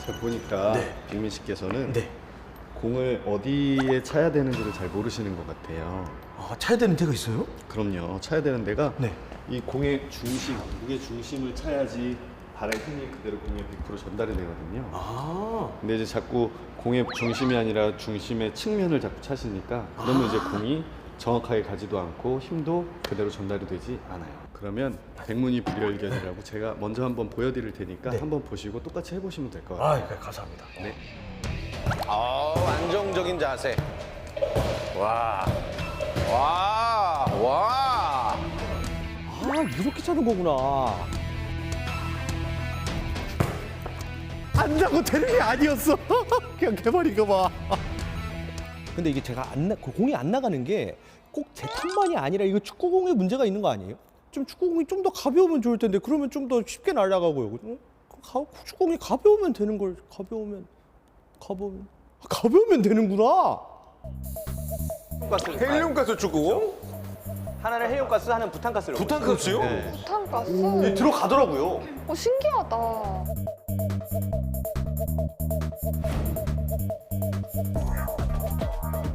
제가 보니까 네. 빅민 씨께서는 네. 공을 어디에 차야 되는지를 잘 모르시는 것 같아요. 아, 차야 되는 데가 있어요? 그럼요. 차야 되는 데가 네. 이 공의 중심, 무게 중심을 차야지 발의 힘이 그대로 공에 100% 전달이 되거든요. 아. 근데 이제 자꾸 공의 중심이 아니라 중심의 측면을 자꾸 차시니까 그러면 이제 공이 정확하게 가지도 않고 힘도 그대로 전달이 되지 않아요. 그러면 백문이 불여일견이라고 제가 먼저 한번 보여드릴 테니까 네. 한번 보시고 똑같이 해보시면 될 것 같아요. 아, 네, 감사합니다. 네. 안정적인 자세. 와. 와. 와. 아, 이렇게 차는 거구나. 안 나고 되는 게 아니었어. 그냥 개발인 거 봐. 근데 이게 제가 그 공이 안 나가는 게 꼭 제 탓만이 아니라 이거 축구공에 문제가 있는 거 아니에요? 좀 축구공이 좀 더 가벼우면 좋을 텐데 그러면 좀 더 쉽게 날아가고요. 축구공이 가벼우면 되는 걸 가벼우면 되는구나. 헬륨가스 축구공? 하나는 헬륨가스, 하나는 부탄가스로. 부탄가스요? 네. 부탄가스? 들어가더라고요. 신기하다.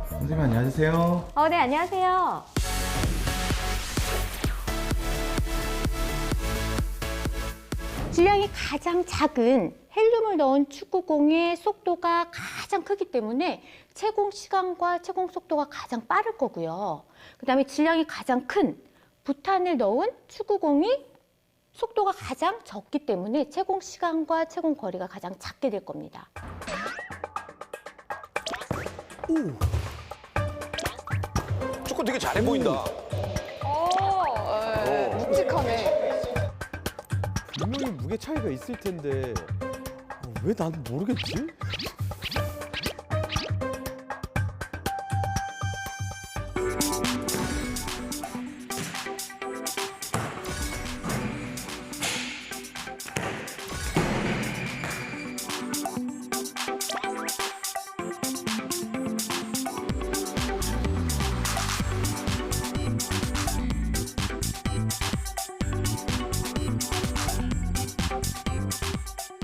선생님 안녕하세요. 네, 안녕하세요. 질량이 가장 작은 헬륨을 넣은 축구공의 속도가 가장 크기 때문에 채공 시간과 채공 속도가 가장 빠를 거고요. 그다음에 질량이 가장 큰 부탄을 넣은 축구공이 속도가 가장 적기 때문에 채공 시간과 채공 거리가 가장 작게 될 겁니다. 축구 되게 잘해 보인다. 묵직하네. 분명히 무게 차이가 있을 텐데 왜 나는 모르겠지?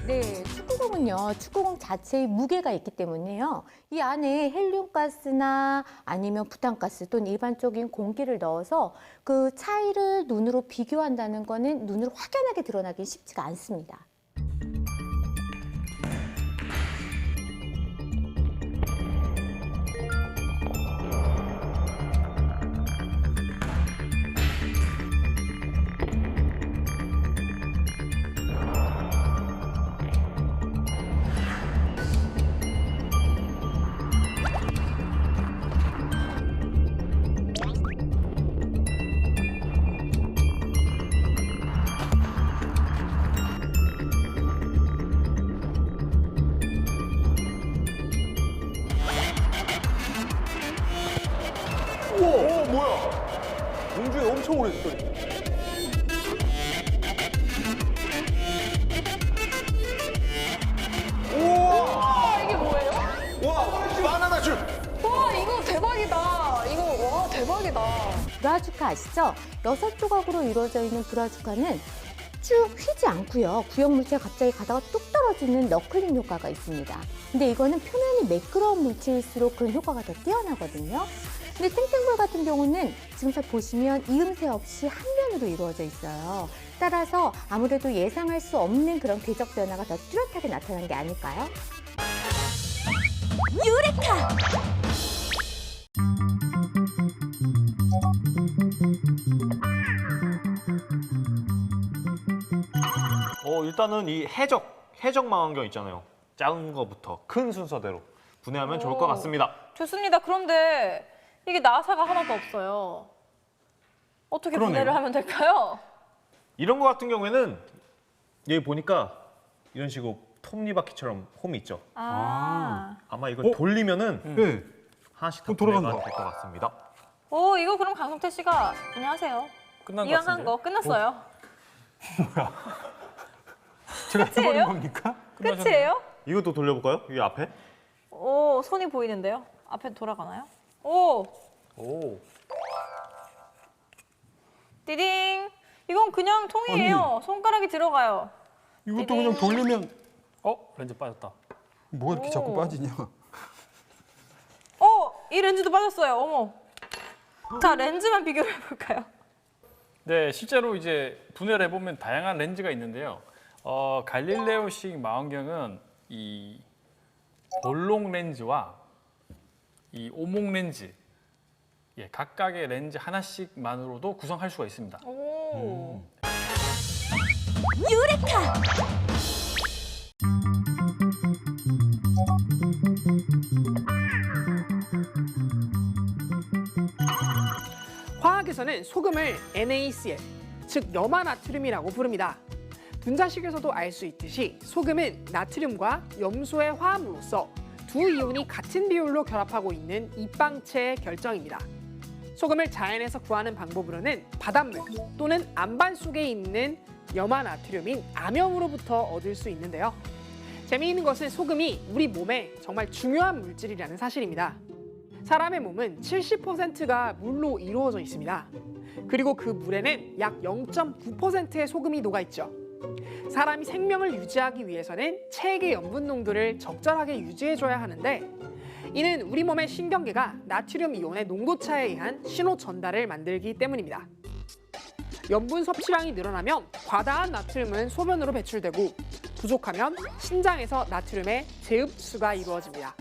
네, 축구공은요, 축구공 자체에 무게가 있기 때문에요. 이 안에 헬륨가스나 아니면 부탄가스 또는 일반적인 공기를 넣어서 그 차이를 눈으로 비교한다는 거는 눈으로 확연하게 드러나기 쉽지가 않습니다. 공중에 엄청 오래 있더니. 이게 뭐예요? 와, 바나나 슛. 와, 이거 대박이다. 이거, 와, 대박이다. 브라주카 아시죠? 6조각으로 이루어져 있는 브라주카는 쭉 휘지 않고요. 구형 물체가 갑자기 가다가 뚝 떨어지는 너클링 효과가 있습니다. 근데 이거는 표면이 매끄러운 물체일수록 그런 효과가 더 뛰어나거든요. 근데 땡땡볼 같은 경우는 지금 잘 보시면 이음새 없이 한 면으로 이루어져 있어요. 따라서 아무래도 예상할 수 없는 그런 궤적 변화가 더 뚜렷하게 나타난 게 아닐까요? 유레카! 일단은 이 해적 망원경 있잖아요. 작은 거부터 큰 순서대로 분해하면 좋을 것 같습니다. 좋습니다. 그런데 이게 나사가 하나도 없어요. 어떻게 그러네요. 분해를 하면 될까요? 이런 거 같은 경우에는 여기 보니까 이런 식으로 톱니바퀴처럼 홈이 있죠. 아마 이걸 돌리면은 네. 하나씩 다 돌아간다. 분해가 될 것 같습니다. 이거 그럼 강성태 씨가 안녕하세요. 끝난 것 이왕 같은데. 한 거 끝났어요. 제가 끝이에요? 겁니까? 끝이에요? 이것도 돌려볼까요? 이 앞에? 손이 보이는데요? 앞에 돌아가나요? 오! 띠딩. 이건 그냥 통이에요. 손가락이 들어가요. 이것도 그냥 돌리면 렌즈 빠졌다. 뭐가 이렇게 자꾸 빠지냐? 이 렌즈도 빠졌어요. 어머. 자, 렌즈만 비교를 해볼까요? 네, 실제로 이제 분해를 해보면 다양한 렌즈가 있는데요. 갈릴레오식 망원경은 이 볼록 렌즈와 이 오목 렌즈, 각각의 렌즈 하나씩만으로도 구성할 수가 있습니다. 오. 화학에서는 소금을 NaCl, 즉 염화나트륨이라고 부릅니다. 분자식에서도 알 수 있듯이 소금은 나트륨과 염소의 화합물로서 두 이온이 같은 비율로 결합하고 있는 입방체의 결정입니다. 소금을 자연에서 구하는 방법으로는 바닷물 또는 안반 속에 있는 염화나트륨인 암염으로부터 얻을 수 있는데요. 재미있는 것은 소금이 우리 몸에 정말 중요한 물질이라는 사실입니다. 사람의 몸은 70%가 물로 이루어져 있습니다. 그리고 그 물에는 약 0.9%의 소금이 녹아있죠. 사람이 생명을 유지하기 위해서는 체액의 염분 농도를 적절하게 유지해줘야 하는데 이는 우리 몸의 신경계가 나트륨 이온의 농도차에 의한 신호 전달을 만들기 때문입니다. 염분 섭취량이 늘어나면 과다한 나트륨은 소변으로 배출되고 부족하면 신장에서 나트륨의 재흡수가 이루어집니다.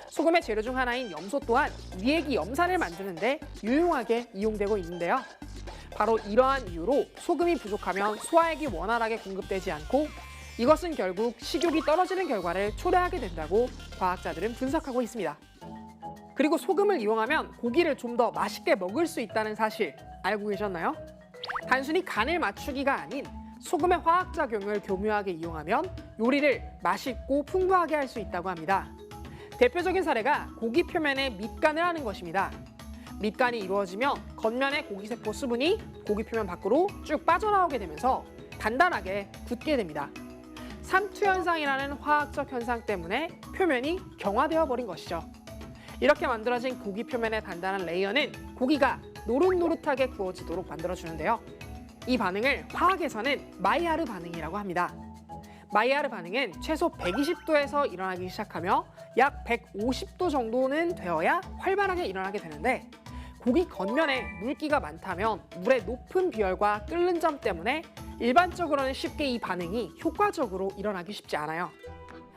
소금의 재료 중 하나인 염소 또한 위액이 염산을 만드는데 유용하게 이용되고 있는데요. 바로 이러한 이유로 소금이 부족하면 소화액이 원활하게 공급되지 않고 이것은 결국 식욕이 떨어지는 결과를 초래하게 된다고 과학자들은 분석하고 있습니다. 그리고 소금을 이용하면 고기를 좀 더 맛있게 먹을 수 있다는 사실 알고 계셨나요? 단순히 간을 맞추기가 아닌 소금의 화학작용을 교묘하게 이용하면 요리를 맛있고 풍부하게 할 수 있다고 합니다. 대표적인 사례가 고기 표면에 밑간을 하는 것입니다. 밑간이 이루어지면 겉면의 고기세포 수분이 고기 표면 밖으로 쭉 빠져나오게 되면서 단단하게 굳게 됩니다. 삼투 현상이라는 화학적 현상 때문에 표면이 경화되어 버린 것이죠. 이렇게 만들어진 고기 표면의 단단한 레이어는 고기가 노릇노릇하게 구워지도록 만들어주는데요. 이 반응을 화학에서는 마이야르 반응이라고 합니다. 마이야르 반응은 최소 120도에서 일어나기 시작하며 약 150도 정도는 되어야 활발하게 일어나게 되는데 고기 겉면에 물기가 많다면 물의 높은 비열과 끓는 점 때문에 일반적으로는 쉽게 이 반응이 효과적으로 일어나기 쉽지 않아요.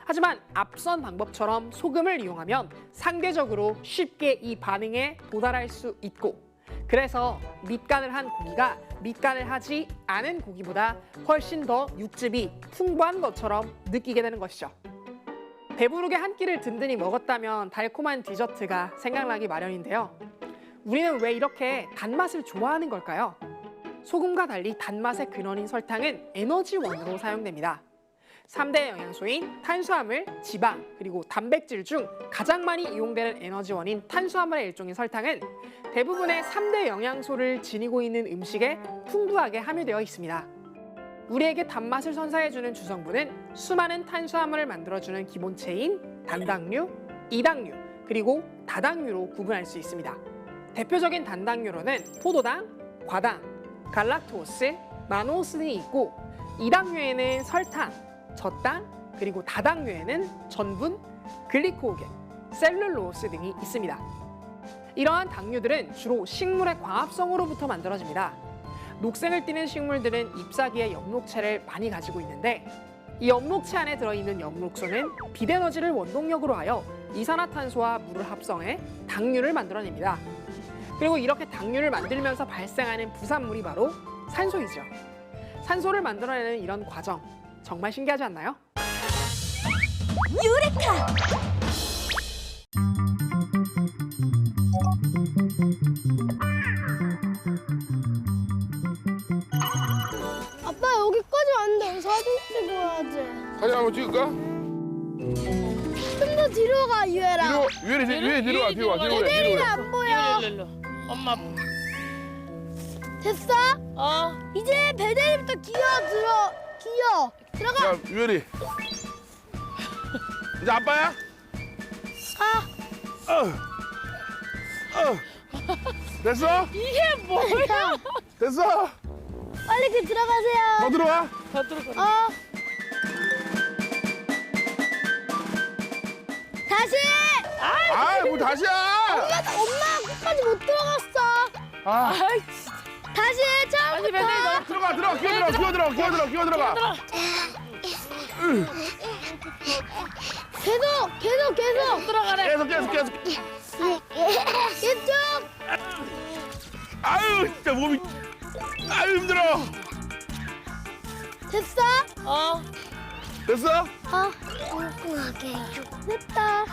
하지만 앞선 방법처럼 소금을 이용하면 상대적으로 쉽게 이 반응에 도달할 수 있고 그래서 밑간을 한 고기가 밑간을 하지 않은 고기보다 훨씬 더 육즙이 풍부한 것처럼 느끼게 되는 것이죠. 배부르게 한 끼를 든든히 먹었다면 달콤한 디저트가 생각나기 마련인데요. 우리는 왜 이렇게 단맛을 좋아하는 걸까요? 소금과 달리 단맛의 근원인 설탕은 에너지원으로 사용됩니다. 3대 영양소인 탄수화물, 지방, 그리고 단백질 중 가장 많이 이용되는 에너지원인 탄수화물의 일종인 설탕은 대부분의 3대 영양소를 지니고 있는 음식에 풍부하게 함유되어 있습니다. 우리에게 단맛을 선사해주는 주성분은 수많은 탄수화물을 만들어주는 기본체인 단당류, 이당류, 그리고 다당류로 구분할 수 있습니다. 대표적인 단당류로는 포도당, 과당, 갈락토스, 마노스 등이 있고 이당류에는 설탕, 젖당, 그리고 다당류에는 전분, 글리코겐, 셀룰로스 등이 있습니다. 이러한 당류들은 주로 식물의 광합성으로부터 만들어집니다. 녹색을 띠는 식물들은 잎사귀에 엽록체를 많이 가지고 있는데 이 엽록체 안에 들어있는 엽록소는 빛에너지를 원동력으로 하여 이산화탄소와 물을 합성해 당류를 만들어냅니다. 그리고 이렇게 당류를 만들면서 발생하는 부산물이 바로 산소이죠. 산소를 만들어내는 이런 과정 정말 신기하지 않나요? 아빠 여기까지 왔는데 사진 찍어야지. 사진 한번 찍을까? 좀 더 뒤로 가 유해라. 뒤로 와. 뒤로 애들이가 안 보여. 엄마. 됐어? 이제 배대리부터 기어 들어가. 야, 유열이. 이제 아빠야? 됐어? 이게 뭐야? 됐어. 빨리 그 들어가세요. 더 들어와. 다시. 뭐 다시야. 엄마 끝까지 못 들어갔어. 다시 처음부터. 들어가. 기어 들어가. 계속 들어가래. 계속. 이쪽. 아유, 진짜 몸이. 아유, 힘들어. 됐어? 됐어? 엉뚱하게 됐다.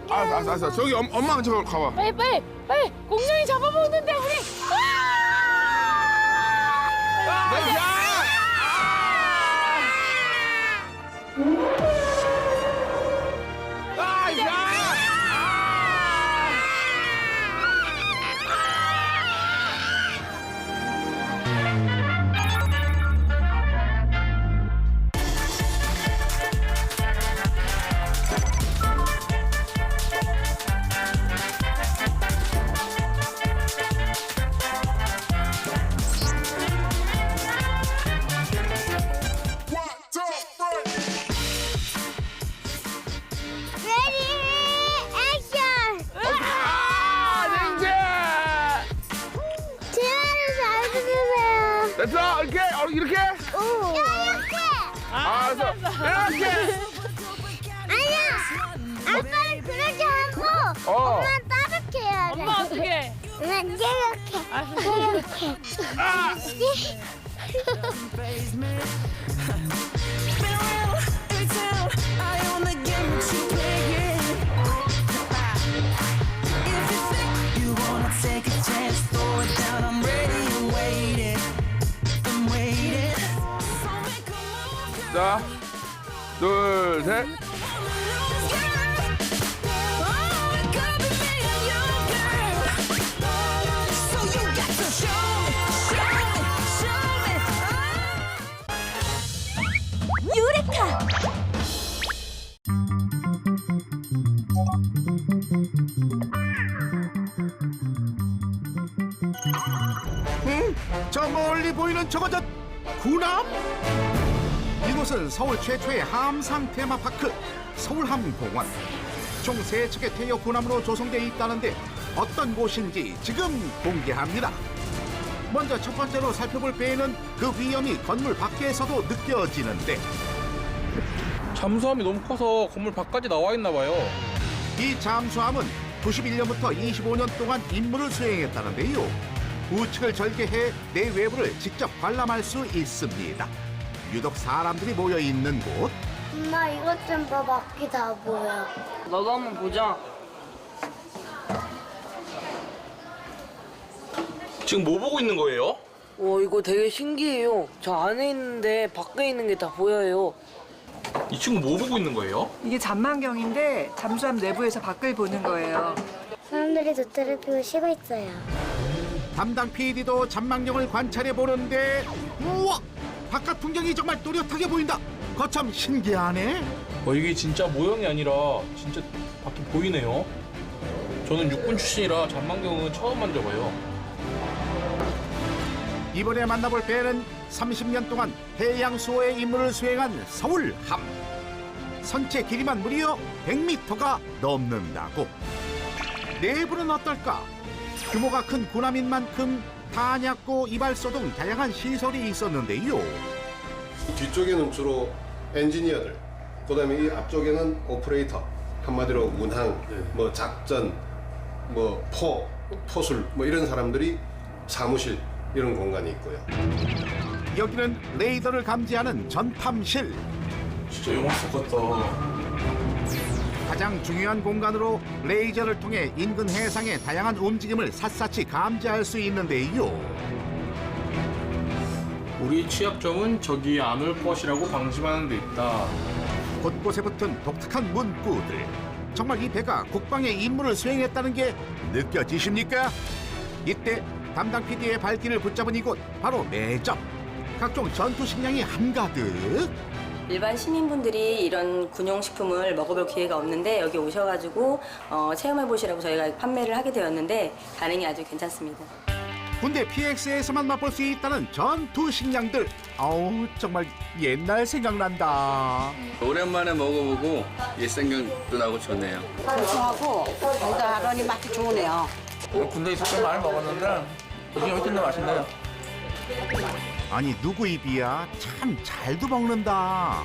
알았어. 저기 엄마한테 가봐. 빨리. 공룡이 잡아먹는데 우리. 됐어? 이렇게? 알았어. 이렇게. 아니야. 아빠는 그렇게 하고 엄마는 따뜻게 해야 돼. 엄마 어떻게? 난 이렇게. 자, 둘, 셋. 유레카. 저 멀리 보이는 저것은 군함? 이곳은 서울 최초의 함상 테마파크 서울함공원. 총 3척의 태여 군함으로 조성되어 있다는데 어떤 곳인지 지금 공개합니다. 먼저 첫 번째로 살펴볼 배에는 그 위험이 건물 밖에서도 느껴지는데 잠수함이 너무 커서 건물 밖까지 나와 있나 봐요. 이 잠수함은 91년부터 25년 동안 임무를 수행했다는데요. 우측을 절개해 내외부를 직접 관람할 수 있습니다. 유독 사람들이 모여 있는 곳. 엄마 이것 좀 봐. 바퀴 다 보여. 나도 한번 보자. 지금 뭐 보고 있는 거예요? 이거 되게 신기해요. 저 안에 있는데 밖에 있는 게 다 보여요. 이 친구 뭐 보고 있는 거예요? 이게 잠망경인데 잠수함 내부에서 밖을 보는 거예요. 사람들이 노트를 피고 쉬고 있어요. 담당 PD도 잠망경을 관찰해 보는데 우와! 바깥 풍경이 정말 또렷하게 보인다. 거참 신기하네. 이게 진짜 모형이 아니라 진짜 밖이 보이네요. 저는 육군 출신이라 잠망경은 처음 만져봐요. 이번에 만나볼 배는 30년 동안 해양 수호의 임무를 수행한 서울함. 선체 길이만 무려 100m가 넘는다고. 내부는 어떨까? 규모가 큰 군함인 만큼 탄약고, 이발소 등 다양한 시설이 있었는데요. 뒤쪽에는 주로 엔지니어들, 그다음에 이 앞쪽에는 오퍼레이터, 한마디로 운항, 뭐 작전, 뭐 포술, 뭐 이런 사람들이 사무실 이런 공간이 있고요. 여기는 레이더를 감지하는 전탐실. 진짜 영화 속 같다. 가장 중요한 공간으로 레이저를 통해 인근 해상의 다양한 움직임을 샅샅이 감지할 수 있는데요. 우리 취약점은 저기 안 올 것이라고 방심하는 데 있다. 곳곳에 붙은 독특한 문구들. 정말 이 배가 국방의 임무를 수행했다는 게 느껴지십니까? 이때 담당 PD의 발길을 붙잡은 이곳 바로 매점. 각종 전투 식량이 한가득. 일반 시민분들이 이런 군용식품을 먹어볼 기회가 없는데 여기 오셔가지고 체험해보시라고 저희가 판매를 하게 되었는데 반응이 아주 괜찮습니다. 군대 PX에서만 맛볼 수 있다는 전투 식량들. 아우 정말 옛날 생각난다. 오랜만에 먹어보고 옛 생각도 나고 좋네요. 고소하고 달달하니 맛이 좋으네요. 군대 있을 때 많이 먹었는데 요즘 여기 더 맛있네요. 아니 누구 입이야? 참 잘도 먹는다.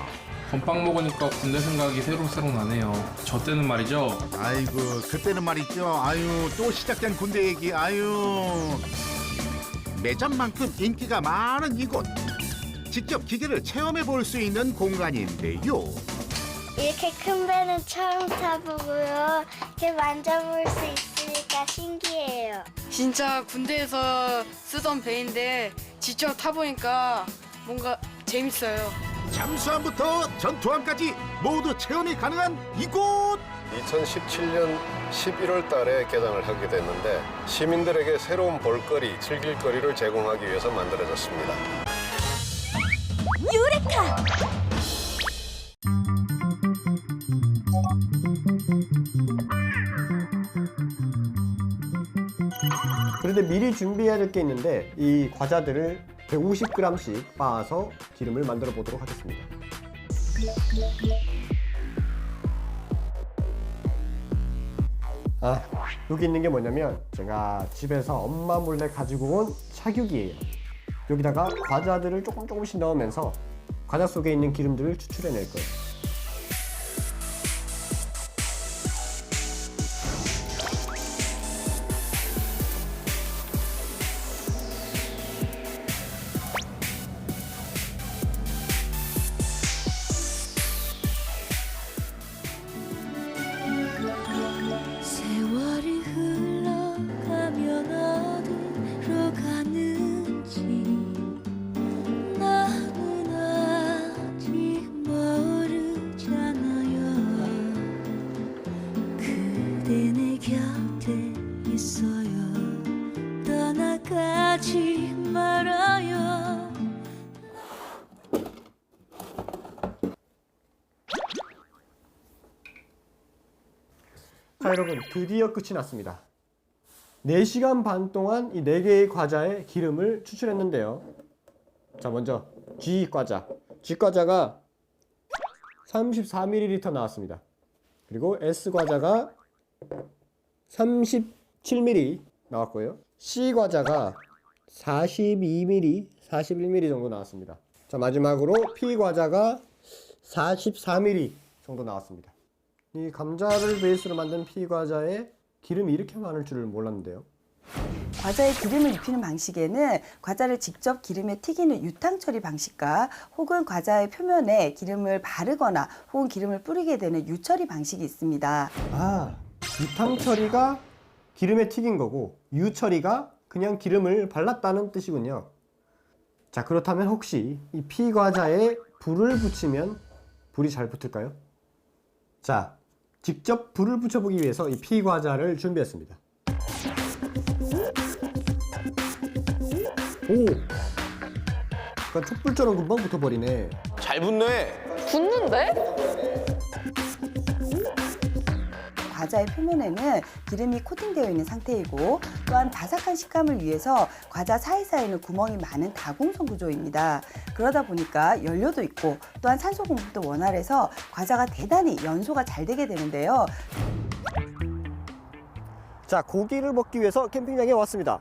건빵 먹으니까 군대 생각이 새록새록 나네요. 저 때는 말이죠. 아이고 그때는 말이죠. 아유 또 시작된 군대 얘기. 아유. 매점만큼 인기가 많은 이곳. 직접 기계를 체험해 볼 수 있는 공간인데요. 이렇게 큰 배는 처음 타보고요. 이렇게 만져볼 수 있으니까 신기해요. 진짜 군대에서 쓰던 배인데 직접 타보니까 뭔가 재밌어요. 잠수함부터 전투함까지 모두 체험이 가능한 이곳. 2017년 11월 달에 개장을 하게 됐는데 시민들에게 새로운 볼거리, 즐길거리를 제공하기 위해서 만들어졌습니다. 유레카! 그런데 미리 준비해야 될 게 있는데 이 과자들을 150g씩 빻아서 기름을 만들어 보도록 하겠습니다. 여기 있는 게 뭐냐면 제가 집에서 엄마 몰래 가지고 온 착육이에요. 여기다가 과자들을 조금씩 넣으면서 과자 속에 있는 기름들을 추출해낼 거예요. 세월이 흘러가면 어디로 가는지 나는 아직 모르잖아요. 그대 내 곁에 있어요. 떠나가지 말아요. 자 여러분 드디어 끝이 났습니다. 4시간 반 동안 이 4개의 과자에 기름을 추출했는데요. 자 먼저 G과자. G과자가 34ml 나왔습니다. 그리고 S과자가 37ml 나왔고요. C과자가 42ml, 41ml 정도 나왔습니다. 자 마지막으로 P과자가 44ml 정도 나왔습니다. 이 감자를 베이스로 만든 P과자에 기름이 이렇게 많을 줄을 몰랐는데요. 과자에 기름을 입히는 방식에는 과자를 직접 기름에 튀기는 유탕 처리 방식과 혹은 과자의 표면에 기름을 바르거나 혹은 기름을 뿌리게 되는 유처리 방식이 있습니다. 유탕 처리가 기름에 튀긴 거고 유처리가 그냥 기름을 발랐다는 뜻이군요. 자 그렇다면 혹시 이 P과자에 불을 붙이면 불이 잘 붙을까요? 자 직접 불을 붙여보기 위해서 이 P과자를 준비했습니다. 오! 약간 촛불처럼 금방 붙어버리네. 잘 붙네. 붙는데? 과자의 표면에는 기름이 코팅되어 있는 상태이고 또한 바삭한 식감을 위해서 과자 사이사이에는 구멍이 많은 다공성 구조입니다. 그러다 보니까 연료도 있고 또한 산소 공급도 원활해서 과자가 대단히 연소가 잘 되게 되는데요. 자 고기를 먹기 위해서 캠핑장에 왔습니다.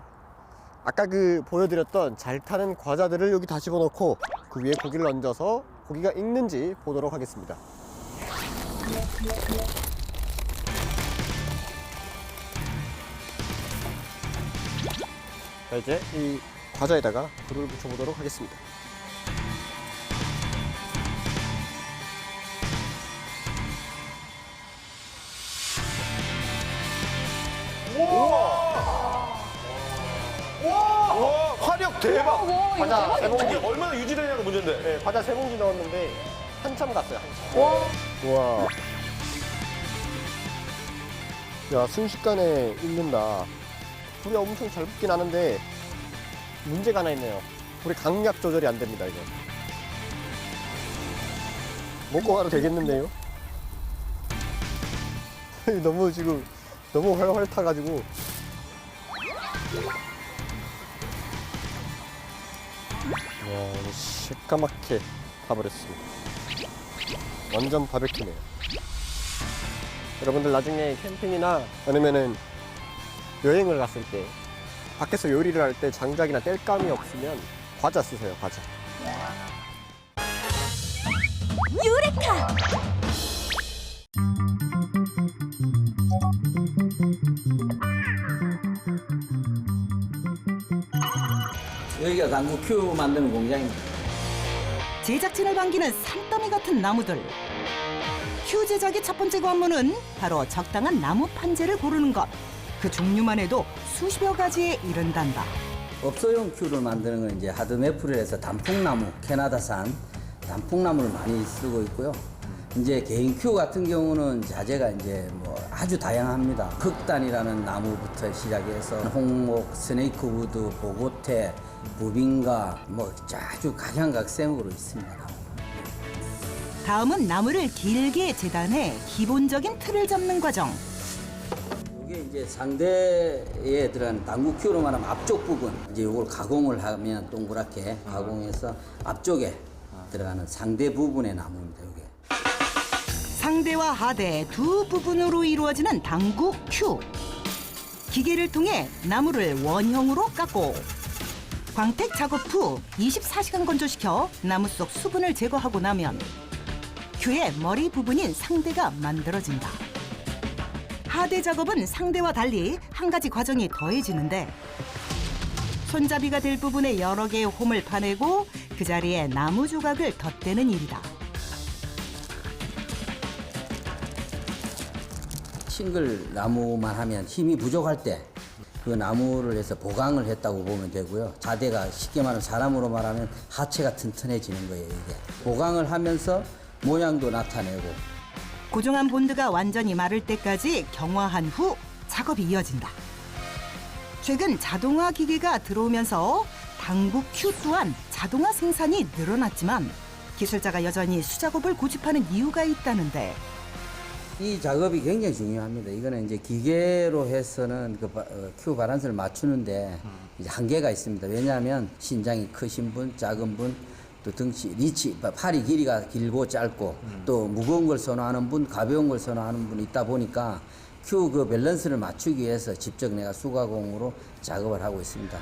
아까 보여드렸던 잘 타는 과자들을 여기 다 집어넣고 그 위에 고기를 얹어서 고기가 익는지 보도록 하겠습니다. 자 이제 이 과자에다가 불을 붙여보도록 하겠습니다. 와, 화력 대박. 과자 세 봉지. 이게 얼마나 유지되냐가 문제인데. 네, 과자 3봉지 넣었는데 한참 갔어요. 한참. 와. 야, 순식간에 익는다. 불이 엄청 잘 붙긴 하는데 문제가 하나 있네요. 불의 강약 조절이 안 됩니다, 이거. 먹고 가도 되겠는데요? 너무 지금 너무 활활 타가지고. 와, 새까맣게 타버렸습니다. 완전 바베큐네요. 여러분들 나중에 캠핑이나 아니면은 여행을 갔을 때 밖에서 요리를 할 때 장작이나 땔감이 없으면 과자 쓰세요, 과자. 유레카! 여기가 당구 큐 만드는 공장입니다. 제작진을 반기는 산더미 같은 나무들. 큐 제작의 첫 번째 관문은 바로 적당한 나무 판재를 고르는 것. 그 종류만 해도 수십여 가지에 이른단다. 업소용 큐를 만드는 건 이제 하드매플에서 단풍나무, 캐나다산 단풍나무를 많이 쓰고 있고요. 이제 개인 큐 같은 경우는 자재가 이제 뭐 아주 다양합니다. 극단이라는 나무부터 시작해서 홍목, 스네이크 우드, 보고테, 부빙가 뭐 아주 각양각색으로 있습니다. 다음은 나무를 길게 재단해 기본적인 틀을 잡는 과정. 이게 이제 상대에 들어간 당구 큐로 말하면 앞쪽 부분, 이제 이걸 가공을 하면 동그랗게 가공해서 앞쪽에 들어가는 상대 부분의 나무입니다. 이게. 상대와 하대 두 부분으로 이루어지는 당구 큐. 기계를 통해 나무를 원형으로 깎고 광택 작업 후 24시간 건조시켜 나무 속 수분을 제거하고 나면 큐의 머리 부분인 상대가 만들어진다. 하대 작업은 상대와 달리 한 가지 과정이 더해지는데 손잡이가 될 부분에 여러 개의 홈을 파내고 그 자리에 나무 조각을 덧대는 일이다. 싱글 나무만 하면 힘이 부족할 때 그 나무를 해서 보강을 했다고 보면 되고요. 자대가 쉽게 말하면 사람으로 말하면 하체가 튼튼해지는 거예요. 이게 보강을 하면서 모양도 나타내고. 고정한 본드가 완전히 마를 때까지 경화한 후 작업이 이어진다. 최근 자동화 기계가 들어오면서 당구 큐 또한 자동화 생산이 늘어났지만 기술자가 여전히 수작업을 고집하는 이유가 있다는데. 이 작업이 굉장히 중요합니다. 이거는 이제 기계로 해서는 그 큐 바란스를 맞추는데 이제 한계가 있습니다. 왜냐하면 신장이 크신 분, 작은 분, 또 등치, 리치, 팔이 길이가 길고 짧고 또 무거운 걸 선호하는 분, 가벼운 걸 선호하는 분이 있다 보니까 큐 그 밸런스를 맞추기 위해서 직접 내가 수가공으로 작업을 하고 있습니다.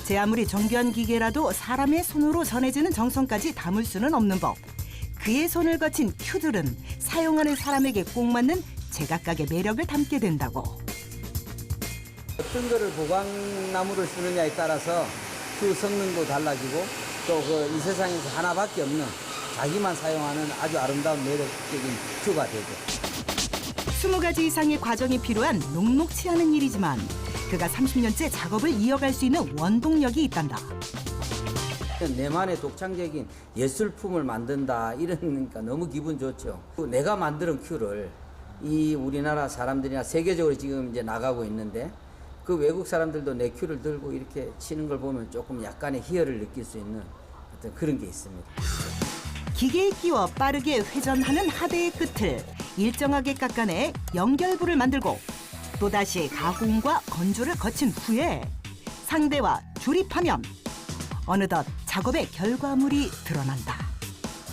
제 아무리 정교한 기계라도 사람의 손으로 전해지는 정성까지 담을 수는 없는 법. 그의 손을 거친 큐들은 사용하는 사람에게 꼭 맞는 제각각의 매력을 담게 된다고. 어떤 거를 보강나무를 쓰느냐에 따라서 큐 성능도 달라지고 또 그 이 세상에서 하나밖에 없는 자기만 사용하는 아주 아름다운 매력적인 큐가 되죠. 20가지 이상의 과정이 필요한 녹록치 않은 일이지만 그가 30년째 작업을 이어갈 수 있는 원동력이 있단다. 내만의 독창적인 예술품을 만든다 이러니까 너무 기분 좋죠. 내가 만드는 큐를 이 우리나라 사람들이나 세계적으로 지금 이제 나가고 있는데 그 외국 사람들도 내 큐를 들고 이렇게 치는 걸 보면 조금 약간의 희열을 느낄 수 있는 어떤 그런 게 있습니다. 기계에 끼워 빠르게 회전하는 하대의 끝을 일정하게 깎아내 연결부를 만들고 또다시 가공과 건조를 거친 후에 상대와 조립하면 어느덧 작업의 결과물이 드러난다.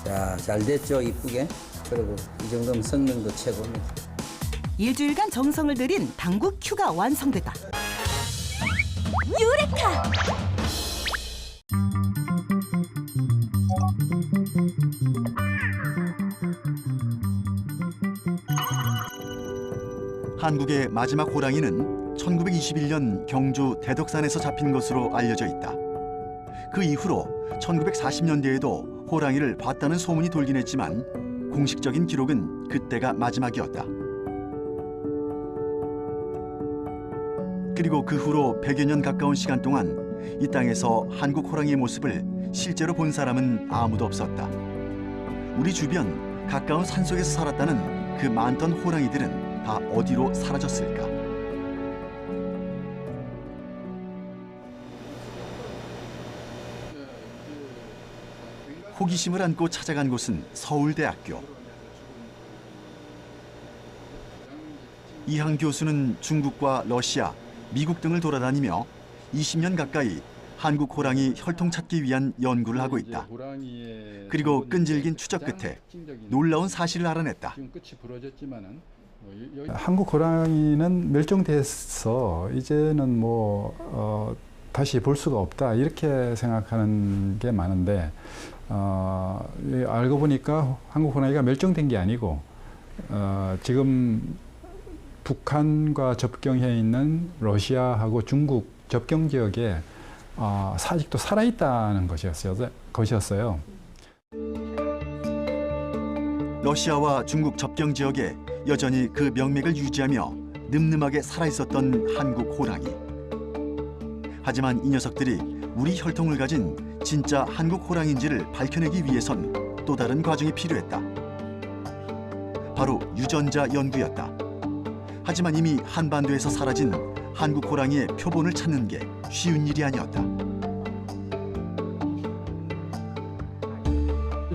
자, 잘 됐죠, 이쁘게. 그리고 이 정도면 성능도 최고입니다. 일주일간 정성을 들인 당구 큐가 완성됐다. 유레카! 한국의 마지막 호랑이는 1921년 경주 대덕산에서 잡힌 것으로 알려져 있다. 그 이후로 1940년대에도 호랑이를 봤다는 소문이 돌긴 했지만 공식적인 기록은 그때가 마지막이었다. 그리고 그 후로 100여 년 가까운 시간 동안 이 땅에서 한국 호랑이의 모습을 실제로 본 사람은 아무도 없었다. 우리 주변 가까운 산속에서 살았다는 그 많던 호랑이들은 다 어디로 사라졌을까? 호기심을 안고 찾아간 곳은 서울대학교. 이항 교수는 중국과 러시아, 미국 등을 돌아다니며 20년 가까이 한국 호랑이 혈통 찾기 위한 연구를 하고 있다. 그리고 끈질긴 추적 끝에 놀라운 사실을 알아냈다. 한국 호랑이는 멸종돼서 이제는 다시 볼 수가 없다 이렇게 생각하는 게 많은데 알고 보니까 한국 호랑이가 멸종된 게 아니고 지금 북한과 접경해 있는 러시아하고 중국 접경 지역에 아직도 살아있다는 것이었어요. 러시아와 중국 접경 지역에 여전히 그 명맥을 유지하며 늠름하게 살아있었던 한국 호랑이. 하지만 이 녀석들이 우리 혈통을 가진 진짜 한국 호랑이인지를 밝혀내기 위해선 또 다른 과정이 필요했다. 바로 유전자 연구였다. 하지만 이미 한반도에서 사라진 한국 호랑이의 표본을 찾는 게 쉬운 일이 아니었다.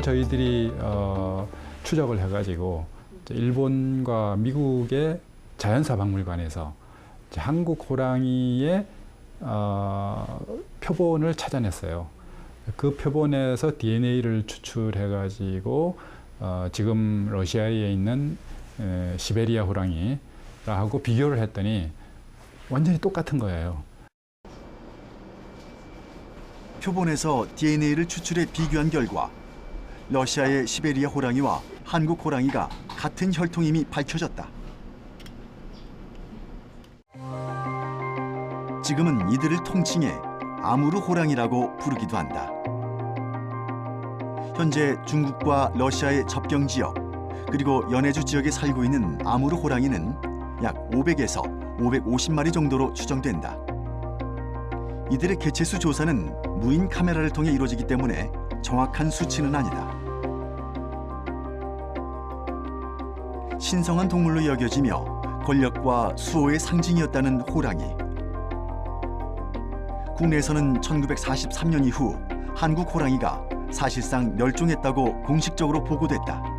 저희들이 추적을 해가지고 일본과 미국의 자연사 박물관에서 한국 호랑이의 표본을 찾아냈어요. 그 표본에서 DNA를 추출해가지고 지금 러시아에 있는 시베리아 호랑이하고 비교를 했더니 완전히 똑같은 거예요. 표본에서 DNA를 추출해 비교한 결과 러시아의 시베리아 호랑이와 한국 호랑이가 같은 혈통임이 밝혀졌다. 지금은 이들을 통칭해 아무르 호랑이라고 부르기도 한다. 현재 중국과 러시아의 접경 지역 그리고 연해주 지역에 살고 있는 아무르 호랑이는 약 500에서 550마리 정도로 추정된다. 이들의 개체수 조사는 무인 카메라를 통해 이루어지기 때문에 정확한 수치는 아니다. 신성한 동물로 여겨지며 권력과 수호의 상징이었다는 호랑이. 국내에서는 1943년 이후 한국 호랑이가 사실상 멸종했다고 공식적으로 보고됐다.